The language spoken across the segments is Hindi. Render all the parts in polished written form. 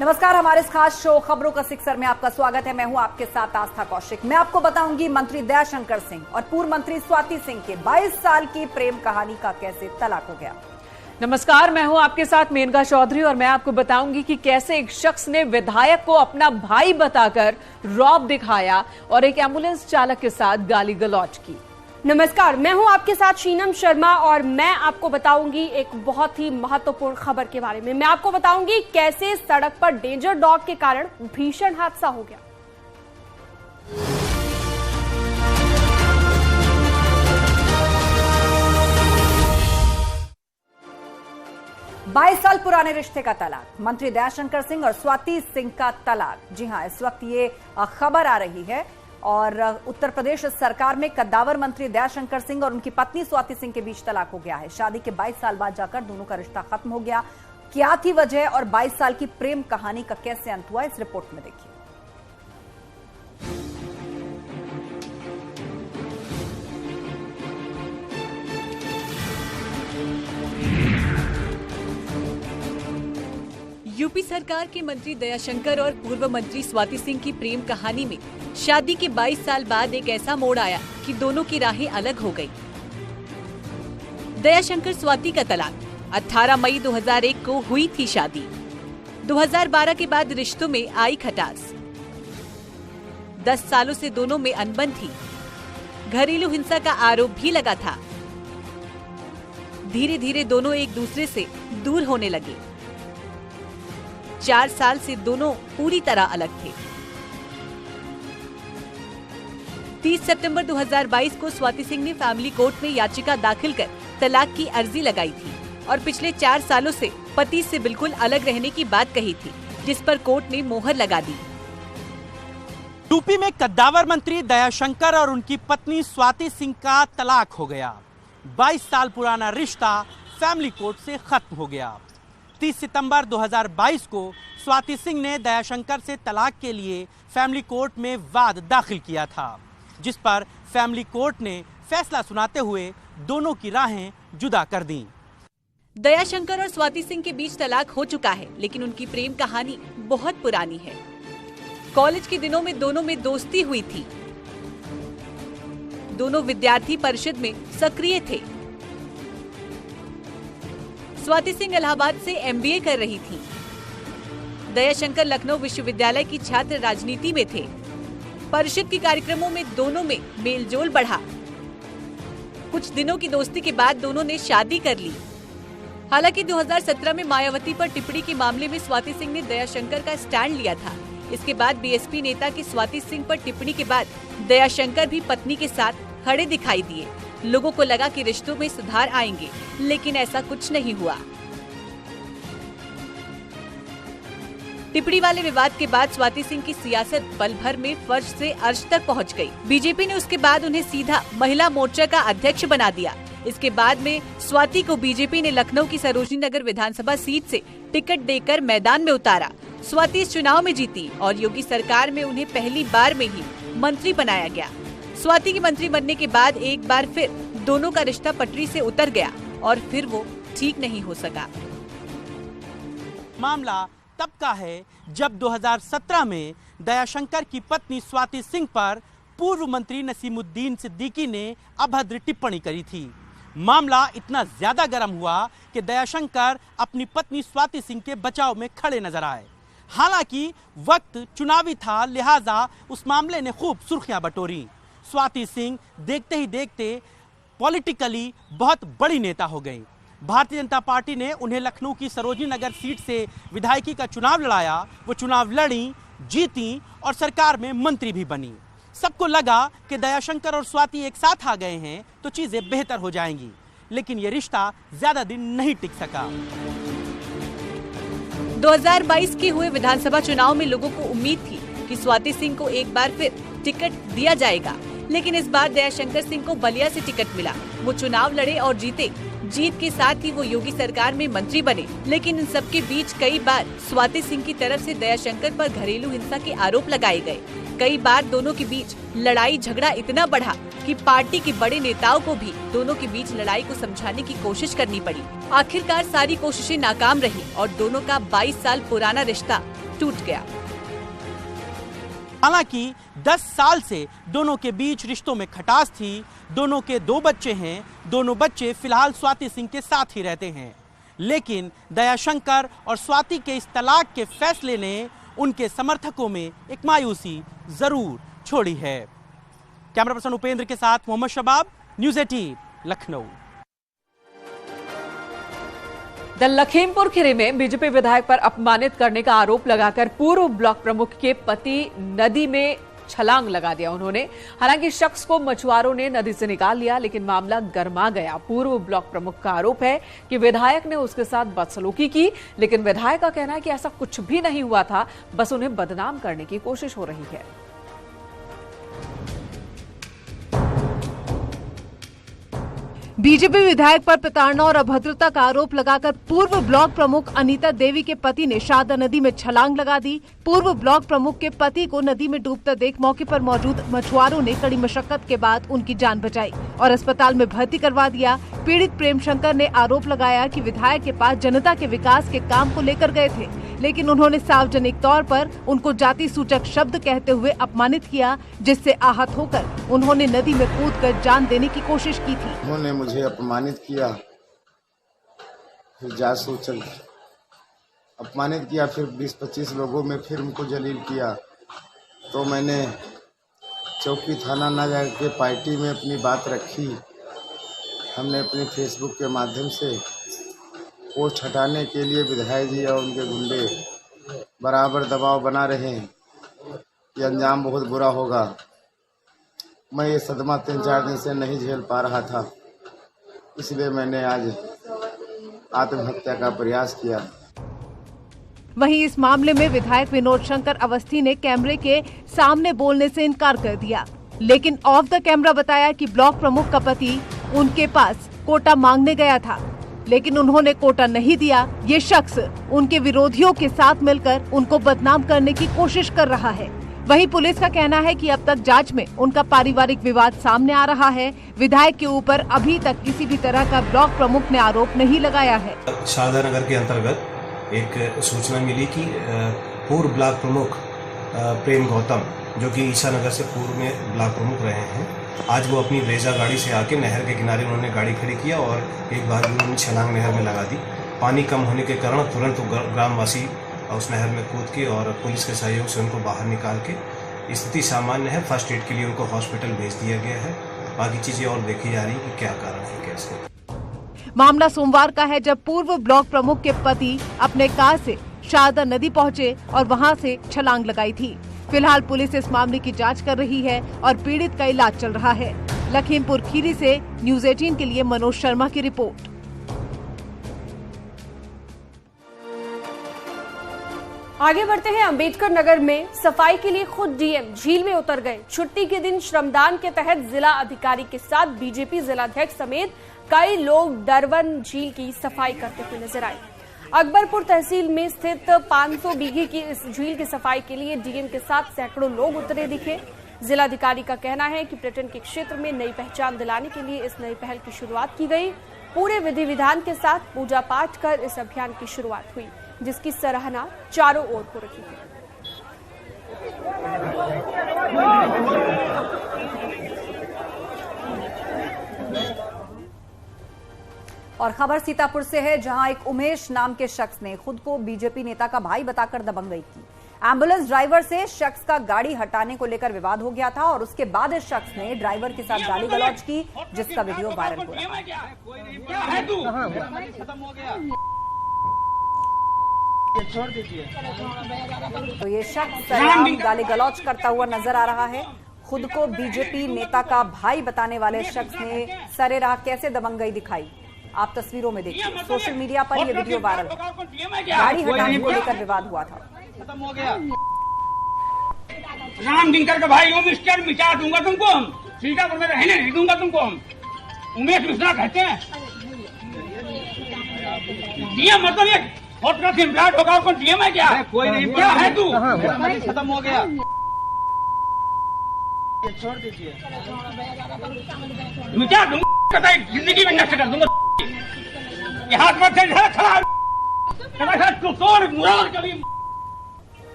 नमस्कार, हमारे इस खास शो खबरों का सिक्सर में आपका स्वागत है। मैं हूं आपके साथ आस्था कौशिक। मैं आपको बताऊंगी मंत्री दयाशंकर सिंह और पूर्व मंत्री स्वाति सिंह के 22 साल की प्रेम कहानी का कैसे तलाक हो गया। नमस्कार, मैं हूं आपके साथ मेनका चौधरी और मैं आपको बताऊंगी कि कैसे एक शख्स ने विधायक को अपना भाई बताकर रौब दिखाया और एक एम्बुलेंस चालक के साथ गाली गलौज की। नमस्कार, मैं हूं आपके साथ शीनम शर्मा और मैं आपको बताऊंगी एक बहुत ही महत्वपूर्ण खबर के बारे में। मैं आपको बताऊंगी कैसे सड़क पर डेंजर डॉग के कारण भीषण हादसा हो गया। 22 साल पुराने रिश्ते का तलाक, मंत्री दयाशंकर सिंह और स्वाति सिंह का तलाक। जी हां, इस वक्त ये खबर आ रही है और उत्तर प्रदेश सरकार में कद्दावर मंत्री दयाशंकर सिंह और उनकी पत्नी स्वाति सिंह के बीच तलाक हो गया है। शादी के 22 साल बाद जाकर दोनों का रिश्ता खत्म हो गया। क्या थी वजह और 22 साल की प्रेम कहानी का कैसे अंत हुआ, इस रिपोर्ट में देखिए। यूपी सरकार के मंत्री दयाशंकर और पूर्व मंत्री स्वाति सिंह की प्रेम कहानी में शादी के 22 साल बाद एक ऐसा मोड़ आया कि दोनों की राहें अलग हो गई। दयाशंकर स्वाति का तलाक 18 मई 2001 को हुई थी शादी। 2012 के बाद रिश्तों में आई खटास। 10 सालों से दोनों में अनबन थी। घरेलू हिंसा का आरोप भी लगा था। धीरे धीरे दोनों एक दूसरे से दूर होने लगे। 4 साल से दोनों पूरी तरह अलग थे। 30 सितंबर 2022 को स्वाति सिंह ने फैमिली कोर्ट में याचिका दाखिल कर तलाक की अर्जी लगाई थी और पिछले 4 सालों से पति से बिल्कुल अलग रहने की बात कही थी, जिस पर कोर्ट ने मोहर लगा दी। यूपी में कद्दावर मंत्री दयाशंकर और उनकी पत्नी स्वाति सिंह का तलाक हो गया। 22 साल पुराना रिश्ता फैमिली कोर्ट से खत्म हो गया। 30 सितंबर 2022 को स्वाति सिंह ने दयाशंकर से तलाक के लिए फैमिली कोर्ट में वाद दाखिल किया था, जिस पर फैमिली कोर्ट ने फैसला सुनाते हुए दोनों की राहें जुदा कर दी। दयाशंकर और स्वाति सिंह के बीच तलाक हो चुका है, लेकिन उनकी प्रेम कहानी बहुत पुरानी है। कॉलेज के दिनों में दोनों में दोस्ती हुई थी। दोनों विद्यार्थी परिषद में सक्रिय थे। स्वाति सिंह इलाहाबाद से MBA कर रही थी। दयाशंकर लखनऊ विश्वविद्यालय की छात्र राजनीति में थे। परिषद के कार्यक्रमों में दोनों में मेलजोल बढ़ा। कुछ दिनों की दोस्ती के बाद दोनों ने शादी कर ली। हालांकि 2017 में मायावती पर टिप्पणी के मामले में स्वाति सिंह ने दयाशंकर का स्टैंड लिया था। इसके बाद BSP नेता की स्वाति सिंह पर टिप्पणी के बाद दयाशंकर भी पत्नी के साथ खड़े दिखाई दिए। लोगों को लगा कि रिश्तों में सुधार आएंगे, लेकिन ऐसा कुछ नहीं हुआ। टिप्पणी वाले विवाद के बाद स्वाति सिंह की सियासत पल भर में फर्श से अर्श तक पहुंच गई। बीजेपी ने उसके बाद उन्हें सीधा महिला मोर्चा का अध्यक्ष बना दिया। इसके बाद में स्वाति को बीजेपी ने लखनऊ की सरोजनी नगर विधानसभा सीट से टिकट देकर मैदान में उतारा। स्वाति इस चुनाव में जीती और योगी सरकार में उन्हें पहली बार में ही मंत्री बनाया गया। स्वाति की मंत्री बनने के बाद एक बार फिर दोनों का रिश्ता पटरी से उतर गया और फिर वो ठीक नहीं हो सका। मामला तब का है जब 2017 में दयाशंकर की पत्नी स्वाति सिंह पर पूर्व मंत्री नसीमुद्दीन सिद्दीकी ने अभद्र टिप्पणी करी थी। मामला इतना ज्यादा गर्म हुआ कि दयाशंकर अपनी पत्नी स्वाति सिंह के बचाव में खड़े नजर आए। हालांकि वक्त चुनावी था, लिहाजा उस मामले ने खूब सुर्खियां बटोरी। स्वाति सिंह देखते ही देखते पॉलिटिकली बहुत बड़ी नेता हो गई। भारतीय जनता पार्टी ने उन्हें लखनऊ की सरोजनी नगर सीट से विधायकी का चुनाव लड़ाया। वो चुनाव लड़ी, जीती और सरकार में मंत्री भी बनी। सबको लगा कि दयाशंकर और स्वाति एक साथ आ गए हैं तो चीजें बेहतर हो जाएंगी, लेकिन ये रिश्ता ज्यादा दिन नहीं टिक सका। 2022 के हुए विधानसभा चुनाव में लोगों को उम्मीद थी कि स्वाति सिंह को एक बार फिर टिकट दिया जाएगा, लेकिन इस बार दयाशंकर सिंह को बलिया से टिकट मिला। वो चुनाव लड़े और जीते। जीत के साथ ही वो योगी सरकार में मंत्री बने। लेकिन इन सबके बीच कई बार स्वाति सिंह की तरफ से दयाशंकर पर घरेलू हिंसा के आरोप लगाए गए। कई बार दोनों के बीच लड़ाई झगड़ा इतना बढ़ा कि पार्टी के बड़े नेताओं को भी दोनों के बीच लड़ाई को समझाने की कोशिश करनी पड़ी। आखिरकार सारी कोशिशें नाकाम रही और दोनों का 22 साल पुराना रिश्ता टूट गया। हालांकि 10 साल से दोनों के बीच रिश्तों में खटास थी। दोनों के 2 बच्चे हैं। दोनों बच्चे फिलहाल स्वाति सिंह के साथ ही रहते हैं। लेकिन दयाशंकर और स्वाति के इस तलाक के फैसले ने उनके समर्थकों में एक मायूसी जरूर छोड़ी है। कैमरा पर्सन उपेंद्र के साथ मोहम्मद शबाब, न्यूज़ 18 लखनऊ। लखीमपुर खीरी में बीजेपी विधायक पर अपमानित करने का आरोप लगाकर पूर्व ब्लॉक प्रमुख के पति नदी में छलांग लगा दिया उन्होंने। हालांकि शख्स को मछुआरों ने नदी से निकाल लिया, लेकिन मामला गर्मा गया। पूर्व ब्लॉक प्रमुख का आरोप है कि विधायक ने उसके साथ बदसलूकी की, लेकिन विधायक का कहना है कि ऐसा कुछ भी नहीं हुआ था, बस उन्हें बदनाम करने की कोशिश हो रही है। बीजेपी विधायक पर प्रताड़ना और अभद्रता का आरोप लगाकर पूर्व ब्लॉक प्रमुख अनीता देवी के पति ने शारदा नदी में छलांग लगा दी। पूर्व ब्लॉक प्रमुख के पति को नदी में डूबता देख मौके पर मौजूद मछुआरों ने कड़ी मशक्कत के बाद उनकी जान बचाई और अस्पताल में भर्ती करवा दिया। पीड़ित प्रेम शंकर ने आरोप लगाया कि विधायक के पास जनता के विकास के काम को लेकर गए थे, लेकिन उन्होंने सार्वजनिक तौर पर उनको जाति सूचक शब्द कहते हुए अपमानित किया, जिससे आहत होकर उन्होंने नदी में कूदकर जान देने की कोशिश की थी। उन्होंने मुझे अपमानित किया, फिर जाति सूचक अपमानित किया, फिर 20-25 लोगों में फिर उनको जलील किया। तो मैंने चौकी थाना न जाकर पार्टी में अपनी बात रखी। हमने अपने फेसबुक के माध्यम से पोस्ट हटाने के लिए विधायक जी और उनके गुंडे बराबर दबाव बना रहे हैं कि अंजाम बहुत बुरा होगा। मैं ये सदमा 3-4 दिन से नहीं झेल पा रहा था, इसलिए मैंने आज आत्महत्या का प्रयास किया। वहीं इस मामले में विधायक विनोद शंकर अवस्थी ने कैमरे के सामने बोलने से इनकार कर दिया, लेकिन ऑफ द कैमरा बताया कि ब्लॉक प्रमुख का पति उनके पास कोटा मांगने गया था, लेकिन उन्होंने कोटा नहीं दिया। ये शख्स उनके विरोधियों के साथ मिलकर उनको बदनाम करने की कोशिश कर रहा है। वहीं पुलिस का कहना है कि अब तक जांच में उनका पारिवारिक विवाद सामने आ रहा है। विधायक के ऊपर अभी तक किसी भी तरह का ब्लॉक प्रमुख ने आरोप नहीं लगाया है। शारदा नगर के अंतर्गत एक सूचना मिली कि पूर्व ब्लॉक प्रमुख प्रेम गौतम, जो कि ईसा नगर से पूर्व में ब्लॉक प्रमुख रहे हैं, आज वो अपनी ब्रेजा गाड़ी से आके नहर के किनारे उन्होंने गाड़ी खड़ी किया और एक बार उन्होंने छलांग नहर में लगा दी। पानी कम होने के कारण तुरंत ग्रामवासी उस नहर में कूद के और पुलिस के सहयोग से उनको बाहर निकाल के स्थिति सामान्य है। फर्स्ट एड के लिए उनको हॉस्पिटल भेज दिया गया है। बाकी चीजें और देखी जा रही है कि क्या कारण है, कैसे। मामला सोमवार का है, जब पूर्व ब्लॉक प्रमुख के पति अपने कार से शारदा नदी पहुंचे और वहां से छलांग लगाई थी। फिलहाल पुलिस इस मामले की जांच कर रही है और पीड़ित का इलाज चल रहा है। लखीमपुर खीरी से न्यूज़ 18 के लिए मनोज शर्मा की रिपोर्ट। आगे बढ़ते हैं। अंबेडकर नगर में सफाई के लिए खुद डीएम झील में उतर गए। छुट्टी के दिन श्रमदान के तहत जिला अधिकारी के साथ बीजेपी जिलाध्यक्ष समेत कई लोग दरवन झील की सफाई करते हुए नजर आए। अकबरपुर तहसील में स्थित 500 बीघे की इस झील की सफाई के लिए डीएम के साथ सैकड़ों लोग उतरे दिखे। जिलाधिकारी का कहना है कि पर्यटन के क्षेत्र में नई पहचान दिलाने के लिए इस नई पहल की शुरुआत की गई। पूरे विधि विधान के साथ पूजा पाठ कर इस अभियान की शुरुआत हुई, जिसकी सराहना चारों ओर हो रही है। और खबर सीतापुर से है, जहां एक उमेश नाम के शख्स ने खुद को बीजेपी नेता का भाई बताकर दबंगई की। एम्बुलेंस ड्राइवर से शख्स का गाड़ी हटाने को लेकर विवाद हो गया था और उसके बाद इस शख्स ने ड्राइवर के साथ गाली गलौज की, जिसका वीडियो वायरल हो रहा है। तो ये शख्स सरेआम गाली गलौज करता हुआ नजर आ रहा है। खुद को बीजेपी नेता का भाई बताने वाले शख्स ने सरेराह कैसे दबंगई दिखाई, आप तस्वीरों में देखिए। सोशल मीडिया पर यह वीडियो वायरल है। गाड़ी हटाने को लेकर विवाद हुआ था। खत्म हो गया। राम दिनकर का भाई हूँ मिस्टर, मिटा दूंगा तुमको हम, सीतापुर में रहने नहीं दूंगा तुमको हम। उमेश मिश्रा कहते हैं। डीएम मतलब ये फोटो सिमराट होगा, कौन डीएम है क्या? कोई नहीं, क्या है तू? खत्म हो गया। छोड़ दीजिए, मिटा दूंगा, जिंदगी में नष्ट कर दूंगा। हाथ में खड़ा तोड़ मुराद कभी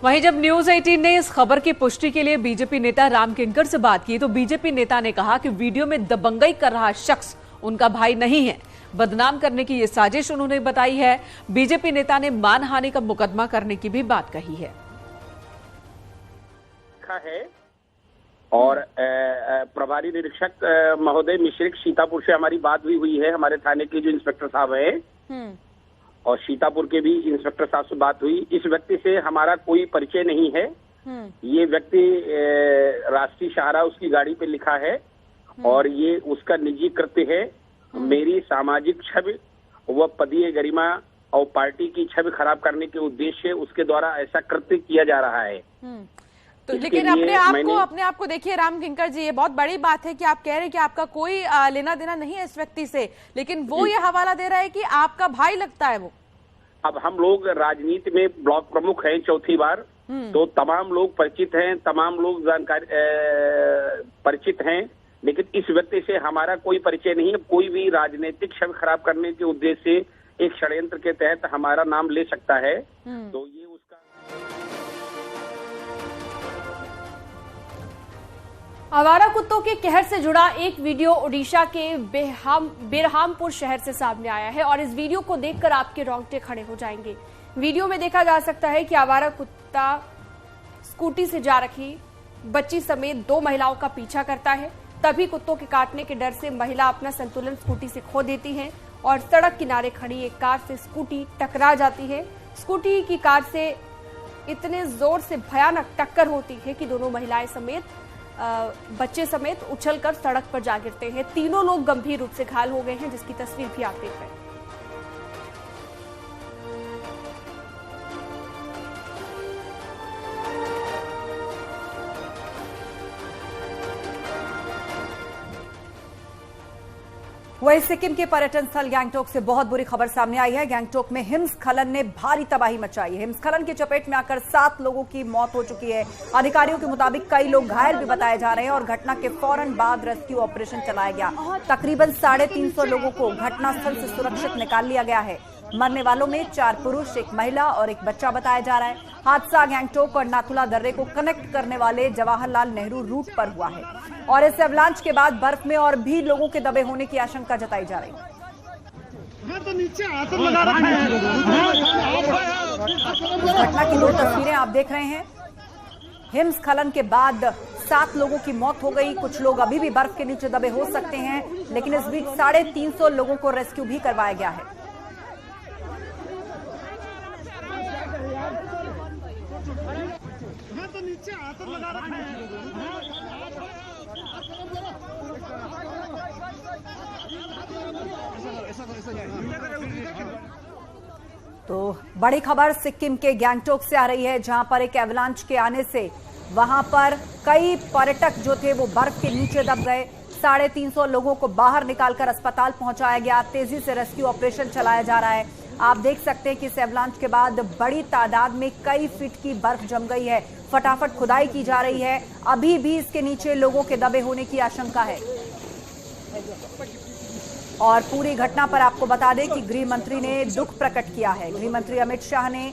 वहीं जब न्यूज 18 ने इस खबर की पुष्टि के लिए बीजेपी नेता राम किंकर से बात की तो बीजेपी नेता ने कहा कि वीडियो में दबंगई कर रहा शख्स उनका भाई नहीं है, बदनाम करने की ये साजिश उन्होंने बताई है। बीजेपी नेता ने मानहानि का मुकदमा करने की भी बात कही है। और प्रभारी निरीक्षक महोदय मिश्रिक सीतापुर से हमारी बात भी हुई है, हमारे थाने के जो इंस्पेक्टर साहब हैं और सीतापुर के भी इंस्पेक्टर साहब से बात हुई। इस व्यक्ति से हमारा कोई परिचय नहीं है। ये व्यक्ति राष्ट्रीय सहारा उसकी गाड़ी पे लिखा है और ये उसका निजी कृत्य है। मेरी सामाजिक छवि व पदीय गरिमा और पार्टी की छवि खराब करने के उद्देश्य से उसके द्वारा ऐसा कृत्य किया जा रहा है। तो लेकिन अपने आप को देखिए राम किंकर जी, ये बहुत बड़ी बात है कि आप कह रहे हैं कि आपका कोई लेना देना नहीं है इस व्यक्ति से, लेकिन वो ये हवाला दे रहा है कि आपका भाई लगता है वो। अब हम लोग राजनीति में ब्लॉक प्रमुख हैं चौथी बार, तो तमाम लोग परिचित हैं, तमाम लोग जानकारी परिचित हैं, लेकिन इस व्यक्ति से हमारा कोई परिचय नहीं है। कोई भी राजनीतिक छवि खराब करने के उद्देश्य से एक षड्यंत्र के तहत हमारा नाम ले सकता है। तो ये उसका आवारा कुत्तों के कहर से जुड़ा एक वीडियो ओडिशा के बेरहामपुर शहर से सामने आया है और इस वीडियो को देखकर आपके रोंगटे खड़े हो जाएंगे। वीडियो में देखा जा सकता है कि आवारा कुत्ता स्कूटी से जा रखी बच्ची समेत 2 महिलाओं का पीछा करता है। तभी कुत्तों के काटने के डर से महिला अपना संतुलन स्कूटी से खो देती है और सड़क किनारे खड़ी एक कार से स्कूटी टकरा जाती है। स्कूटी की कार से इतने जोर से भयानक टक्कर होती है कि दोनों महिलाएं समेत बच्चे समेत उछलकर सड़क पर जा गिरते हैं। तीनों लोग गंभीर रूप से घायल हो गए हैं, जिसकी तस्वीर भी आप देख रहे हैं। वहीं सिक्किम के पर्यटन स्थल गैंगटोक से बहुत बुरी खबर सामने आई है। गैंगटोक में हिमस्खलन ने भारी तबाही मचाई है। हिमस्खलन की चपेट में आकर 7 लोगों की मौत हो चुकी है। अधिकारियों के मुताबिक कई लोग घायल भी बताए जा रहे हैं और घटना के फौरन बाद रेस्क्यू ऑपरेशन चलाया गया। तकरीबन 350 लोगों को घटनास्थल से सुरक्षित निकाल लिया गया है। मरने वालों में 4 पुरुष, 1 महिला और 1 बच्चा बताया जा रहा है। हादसा गैंगटोक और नाथुला दर्रे को कनेक्ट करने वाले जवाहरलाल नेहरू रूट पर हुआ है और इस एवलांच के बाद बर्फ में और भी लोगों के दबे होने की आशंका जताई जा रही है। घटना की 2 तस्वीरें आप देख रहे हैं। हिमस्खलन के बाद 7 लोगों की मौत हो गई। कुछ लोग अभी भी बर्फ के नीचे दबे हो सकते हैं, लेकिन इस बीच 350 लोगों को रेस्क्यू भी करवाया गया है। तो बड़ी खबर सिक्किम के गैंगटोक से आ रही है, जहां पर एक एवलांच के आने से वहां पर कई पर्यटक जो थे वो बर्फ के नीचे दब गए। 350 लोगों को बाहर निकालकर अस्पताल पहुंचाया गया। तेजी से रेस्क्यू ऑपरेशन चलाया जा रहा है। आप देख सकते हैं कि इस एवलांच के बाद बड़ी तादाद में कई फीट की बर्फ जम गई है। फटाफट खुदाई की जा रही है। अभी भी इसके नीचे लोगों के दबे होने की आशंका है। और पूरी घटना पर आपको बता दें कि गृह मंत्री ने दुख प्रकट किया है। गृह मंत्री अमित शाह ने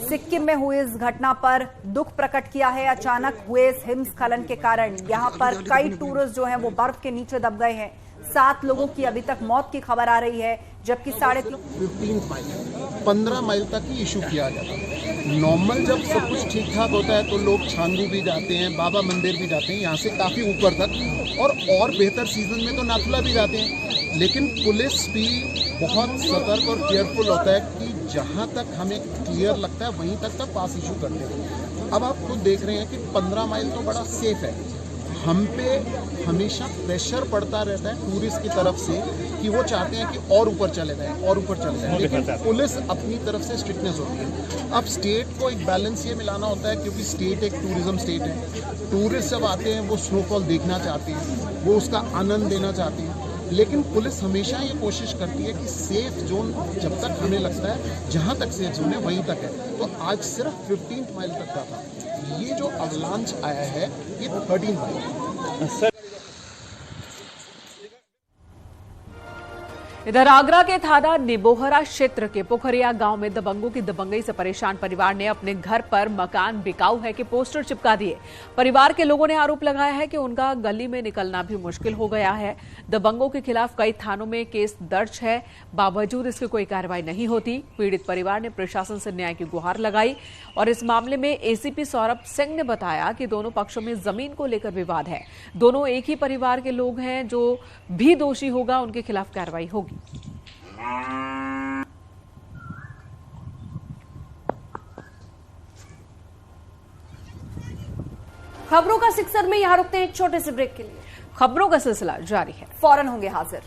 सिक्किम में हुई इस घटना पर दुख प्रकट किया है। अचानक हुए इस हिमस्खलन के कारण यहां पर कई टूरिस्ट जो हैं वो बर्फ के नीचे दब गए हैं। 7 लोगों की अभी तक मौत की खबर आ रही है, जबकि 15 माइल तक ही इशू किया जाता है। नॉर्मल जब सब कुछ ठीक ठाक होता है तो लोग छांगू भी जाते हैं, बाबा मंदिर भी जाते हैं, यहाँ से काफ़ी ऊपर तक, और बेहतर सीजन में तो नाथुला भी जाते हैं। लेकिन पुलिस भी बहुत सतर्क और केयरफुल होता है कि जहाँ तक हमें क्लियर लगता है वहीं तक पास इशू करते हैं। अब आप खुद देख रहे हैं कि 15 माइल तो बड़ा सेफ है। हम पे हमेशा प्रेशर पड़ता रहता है टूरिस्ट की तरफ से कि वो चाहते हैं कि और ऊपर चले जाएं और ऊपर चले जाएं, लेकिन पुलिस अपनी तरफ से स्ट्रिक्टनेस होती है। अब स्टेट को एक बैलेंस ये मिलाना होता है, क्योंकि स्टेट एक टूरिज्म स्टेट है। टूरिस्ट जब आते हैं वो स्नोफॉल देखना चाहते हैं, वो उसका आनंद लेना चाहते हैं, लेकिन पुलिस हमेशा ये कोशिश करती है कि सेफ जोन जब तक हमें लगता है जहाँ तक सेफ जोन है वहीं तक है। तो आज सिर्फ 15 माइल तक का था। ये जो अवलांच आया है ये 13 माइल। इधर आगरा के थाना निबोहरा क्षेत्र के पोखरिया गांव में दबंगों की दबंगई से परेशान परिवार ने अपने घर पर मकान बिकाऊ है के पोस्टर चिपका दिए। परिवार के लोगों ने आरोप लगाया है कि उनका गली में निकलना भी मुश्किल हो गया है। दबंगों के खिलाफ कई थानों में केस दर्ज है, बावजूद इसकी कोई कार्रवाई नहीं होती। पीड़ित परिवार ने प्रशासन से न्याय की गुहार लगाई और इस मामले में एसीपी सौरभ सिंह ने बताया कि दोनों पक्षों में जमीन को लेकर विवाद है। दोनों एक ही परिवार के लोग हैं, जो भी दोषी होगा उनके खिलाफ कार्रवाई होगी। खबरों का सिलसिला में यहां रुकते हैं एक छोटे से ब्रेक के लिए। खबरों का सिलसिला जारी है, फौरन होंगे हाजिर।